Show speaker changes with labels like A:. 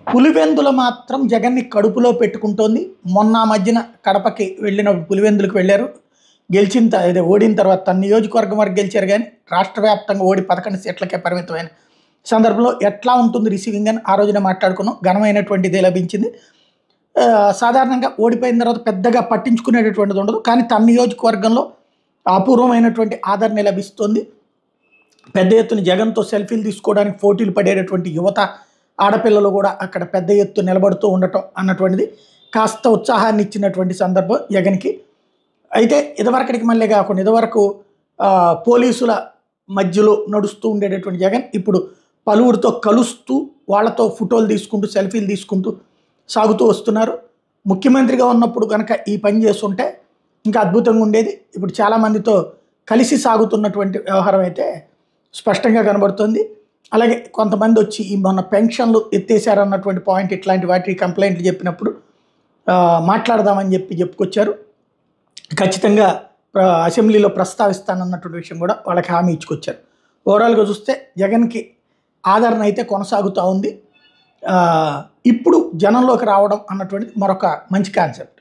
A: పులివెందుల మాత్రం జగన్ని కడుపులో పెట్టుకుంటోంది. మొన్న మధ్యన కడపకి వెళ్ళిన పులివెందులకు వెళ్ళారు. ఇదే ఓడిన తర్వాత తన నియోజకవర్గం వరకు గెలిచారు, కానీ రాష్ట్ర వ్యాప్తంగా ఓడి 11 సీట్లకే పరిమితమైన సందర్భంలో ఎట్లా ఉంటుంది రిసీవింగ్ అని ఆ రోజున మాట్లాడుకున్నాం. ఘనమైనటువంటిది లభించింది. సాధారణంగా ఓడిపోయిన తర్వాత పెద్దగా పట్టించుకునేటటువంటిది ఉండదు, కానీ తన నియోజకవర్గంలో అపూర్వమైనటువంటి ఆదరణ లభిస్తుంది. పెద్ద ఎత్తున జగన్తో సెల్ఫీలు తీసుకోవడానికి పోటీలు పడేటటువంటి యువత, ఆడపిల్లలు కూడా అక్కడ పెద్ద ఎత్తు నిలబడుతూ ఉండటం అన్నటువంటిది కాస్త ఉత్సాహాన్ని ఇచ్చినటువంటి సందర్భం జగన్కి. అయితే ఇదివరకటికి మళ్ళీ కాకుండా ఇదివరకు పోలీసుల మధ్యలో నడుస్తూ ఉండేటటువంటి జగన్ ఇప్పుడు పలువురితో కలుస్తూ వాళ్ళతో ఫోటోలు తీసుకుంటూ సెల్ఫీలు తీసుకుంటూ సాగుతూ వస్తున్నారు. ముఖ్యమంత్రిగా ఉన్నప్పుడు కనుక ఈ పని చేస్తుంటే ఇంకా అద్భుతంగా ఉండేది. ఇప్పుడు చాలామందితో కలిసి సాగుతున్నటువంటి వ్యవహారం అయితే స్పష్టంగా కనబడుతుంది. అలాగే కొంతమంది వచ్చి ఈ మొన్న పెన్షన్లు ఎత్తేసారన్నటువంటి పాయింట్, ఇట్లాంటి వాటి కంప్లైంట్లు చెప్పినప్పుడు మాట్లాడదామని చెప్పుకొచ్చారు. ఖచ్చితంగా అసెంబ్లీలో ప్రస్తావిస్తానన్నటువంటి విషయం కూడా వాళ్ళకి హామీ ఇచ్చుకొచ్చారు. ఓవరాల్గా చూస్తే జగన్కి ఆదరణ అయితే కొనసాగుతూ ఉంది. ఇప్పుడు జనంలోకి రావడం అన్నటువంటిది మరొక మంచి కాన్సెప్ట్.